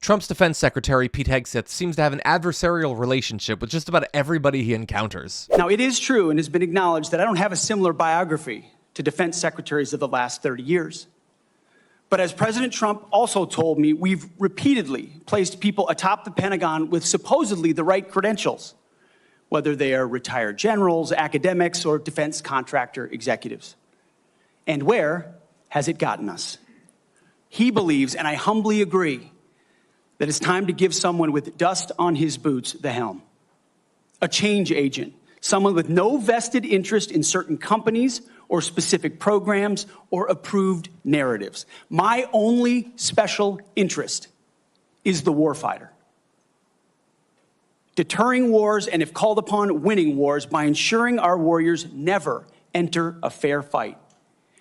Trump's defense secretary, Pete Hegseth, seems to have an adversarial relationship with just about everybody he encounters. Now, it is true and has been acknowledged that I don't have a similar biography to defense secretaries of the last 30 years. But as President Trump also told me, we've repeatedly placed people atop the Pentagon with supposedly the right credentials, whether they are retired generals, academics, or defense contractor executives. And where has it gotten us? He believes, and I humbly agree, that it's time to give someone with dust on his boots the helm. A change agent, someone with no vested interest in certain companies or specific programs or approved narratives. My only special interest is the warfighter. Deterring wars, and if called upon, winning wars by ensuring our warriors never enter a fair fight.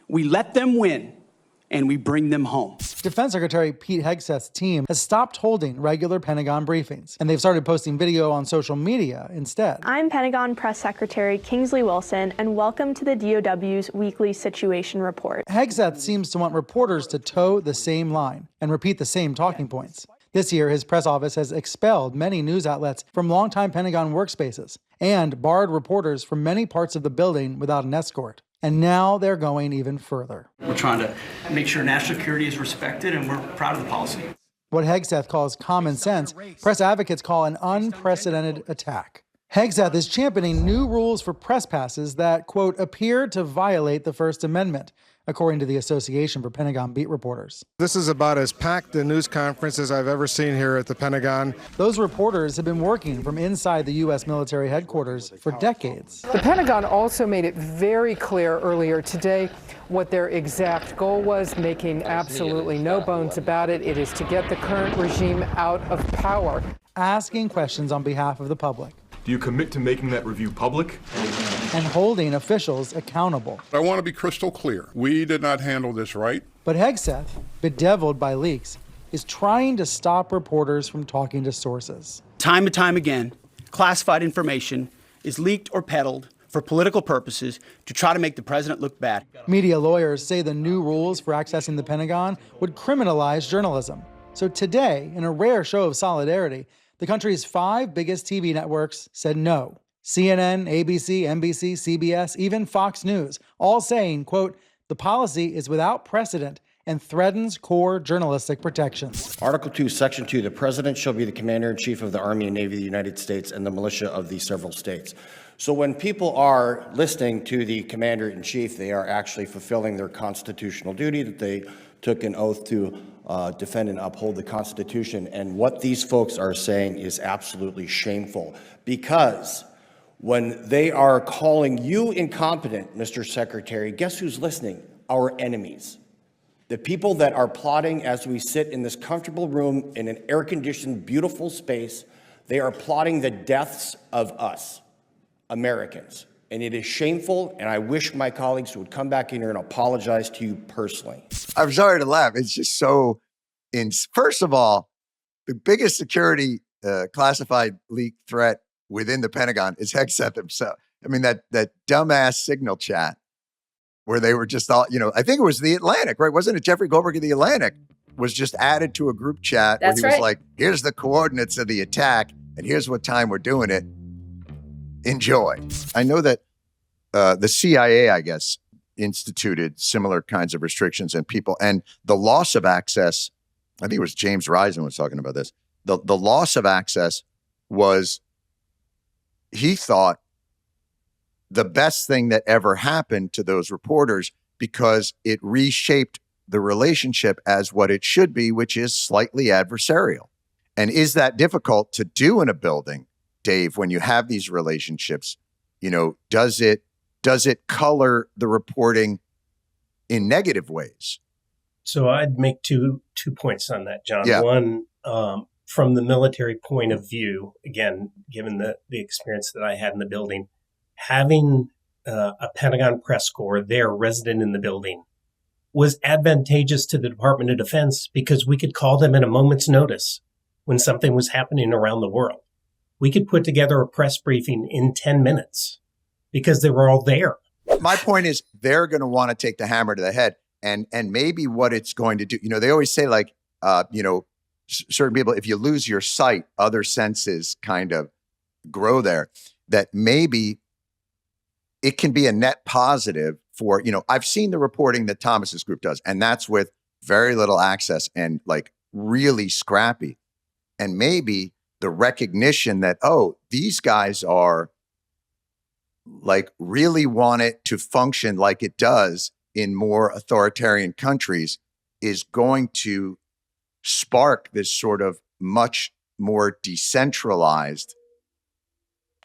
We let them win, and we bring them home. Defense Secretary Pete Hegseth's team has stopped holding regular Pentagon briefings, and they've started posting video on social media instead. I'm Pentagon Press Secretary Kingsley Wilson, and welcome to the DoW's weekly situation report. Hegseth seems to want reporters to toe the same line and repeat the same talking points. This year, his press office has expelled many news outlets from longtime Pentagon workspaces and barred reporters from many parts of the building without an escort. And now they're going even further. We're trying to make sure national security is respected, and we're proud of the policy. What Hegseth calls common sense, press advocates call an unprecedented attack. Hegseth is championing new rules for press passes that, quote, appear to violate the First Amendment, according to the Association for Pentagon Beat Reporters. This is about as packed a news conference as I've ever seen here at the Pentagon. Those reporters have been working from inside the U.S. military headquarters for decades. The Pentagon also made it very clear earlier today what their exact goal was, making absolutely no bones about it. It is to get the current regime out of power. Asking questions on behalf of the public. Do you commit to making that review public? And holding officials accountable. I want to be crystal clear. We did not handle this right. But Hegseth, bedeviled by leaks, is trying to stop reporters from talking to sources. Time and time again, classified information is leaked or peddled for political purposes to try to make the president look bad. Media lawyers say the new rules for accessing the Pentagon would criminalize journalism. So today, in a rare show of solidarity, the country's 5 biggest TV networks said no. CNN, ABC, NBC, CBS, even Fox News, all saying, quote, the policy is without precedent and threatens core journalistic protections. Article 2, Section 2, the President shall be the Commander-in-Chief of the Army and Navy of the United States and the militia of the several states. So when people are listening to the Commander-in-Chief, they are actually fulfilling their constitutional duty that they took an oath to defend and uphold the Constitution. And what these folks are saying is absolutely shameful, because when they are calling you incompetent, Mr. Secretary, guess who's listening? Our enemies. The people that are plotting as we sit in this comfortable room in an air-conditioned, beautiful space, they are plotting the deaths of us, Americans. And it is shameful, and I wish my colleagues would come back in here and apologize to you personally. I'm sorry to laugh. It's just so... First of all, the biggest security classified leak threat within the Pentagon is Hegseth himself. I mean, that dumbass signal chat where they were just all, I think it was the Atlantic, right? Wasn't it Jeffrey Goldberg of the Atlantic was just added to a group chat where he was like, here's the coordinates of the attack and here's what time we're doing it. Enjoy. I know that the CIA, I guess, instituted similar kinds of restrictions and people, and the loss of access, I think it was James Risen was talking about this. The loss of access was, he thought, the best thing that ever happened to those reporters because it reshaped the relationship as what it should be, which is slightly adversarial. And is that difficult to do in a building, Dave, when you have these relationships? Does it color the reporting in negative ways? So I'd make two points on that, John. Yeah. One, from the military point of view, again, given the experience that I had in the building, having a Pentagon press corps there resident in the building was advantageous to the Department of Defense because we could call them at a moment's notice when something was happening around the world. We could put together a press briefing in 10 minutes because they were all there. My point is they're going to want to take the hammer to the head. And maybe what it's going to do, they always say certain people, if you lose your sight, other senses kind of grow there, that maybe it can be a net positive for, I've seen the reporting that Thomas's group does, and that's with very little access and like really scrappy. And maybe the recognition that, oh, these guys are like really want it to function like it does in more authoritarian countries is going to spark this sort of much more decentralized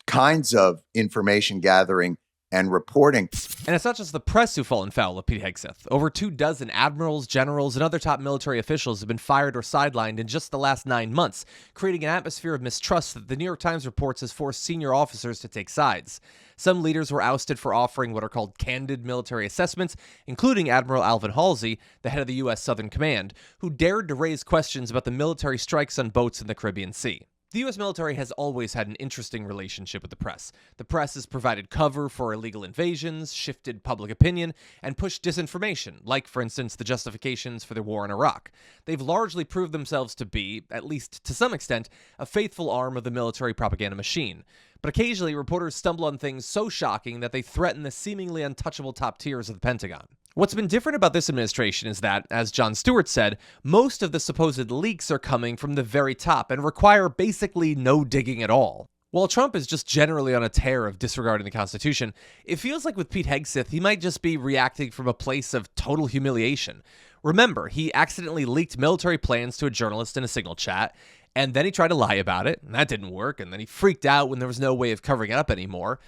kinds of information gathering and reporting. And it's not just the press who've fallen foul of Pete Hegseth. Over 24 admirals, generals, and other top military officials have been fired or sidelined in just the last 9 months, creating an atmosphere of mistrust that the New York Times reports has forced senior officers to take sides. Some leaders were ousted for offering what are called candid military assessments, including Admiral Alvin Halsey, the head of the U.S. Southern Command, who dared to raise questions about the military strikes on boats in the Caribbean Sea. The U.S. military has always had an interesting relationship with the press. The press has provided cover for illegal invasions, shifted public opinion, and pushed disinformation, like, for instance, the justifications for the war in Iraq. They've largely proved themselves to be, at least to some extent, a faithful arm of the military propaganda machine. But occasionally, reporters stumble on things so shocking that they threaten the seemingly untouchable top tiers of the Pentagon. What's been different about this administration is that, as Jon Stewart said, most of the supposed leaks are coming from the very top and require basically no digging at all. While Trump is just generally on a tear of disregarding the Constitution, it feels like with Pete Hegseth, he might just be reacting from a place of total humiliation. Remember, he accidentally leaked military plans to a journalist in a Signal chat, and then he tried to lie about it, and that didn't work, and then he freaked out when there was no way of covering it up anymore.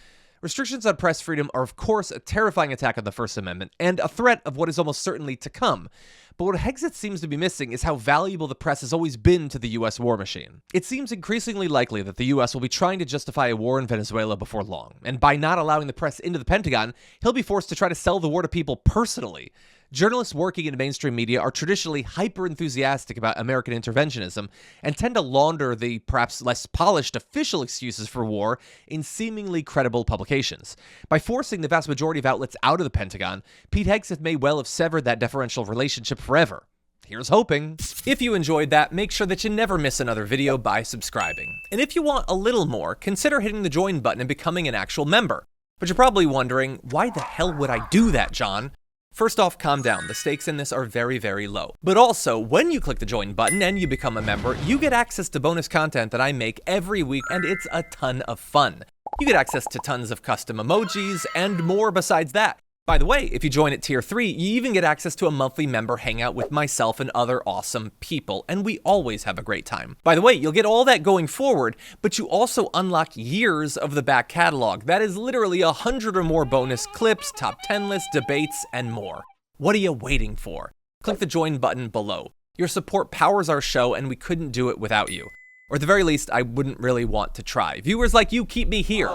Restrictions on press freedom are, of course, a terrifying attack on the First Amendment and a threat of what is almost certainly to come. But what Hegseth seems to be missing is how valuable the press has always been to the U.S. war machine. It seems increasingly likely that the U.S. will be trying to justify a war in Venezuela before long, and by not allowing the press into the Pentagon, he'll be forced to try to sell the war to people personally. Journalists working in mainstream media are traditionally hyper-enthusiastic about American interventionism and tend to launder the perhaps less polished official excuses for war in seemingly credible publications. By forcing the vast majority of outlets out of the Pentagon, Pete Hegseth may well have severed that deferential relationship forever. Here's hoping. If you enjoyed that, make sure that you never miss another video by subscribing. And if you want a little more, consider hitting the join button and becoming an actual member. But you're probably wondering, why the hell would I do that, John? First off, calm down. The stakes in this are very, very low. But also, when you click the join button and you become a member, you get access to bonus content that I make every week, and it's a ton of fun. You get access to tons of custom emojis and more besides that. By the way, if you join at Tier 3, you even get access to a monthly member hangout with myself and other awesome people, and we always have a great time. By the way, you'll get all that going forward, but you also unlock years of the back catalog. That is literally 100 or more bonus clips, top 10 lists, debates, and more. What are you waiting for? Click the join button below. Your support powers our show, and we couldn't do it without you. Or at the very least, I wouldn't really want to try. Viewers like you keep me here.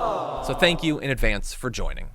So thank you in advance for joining.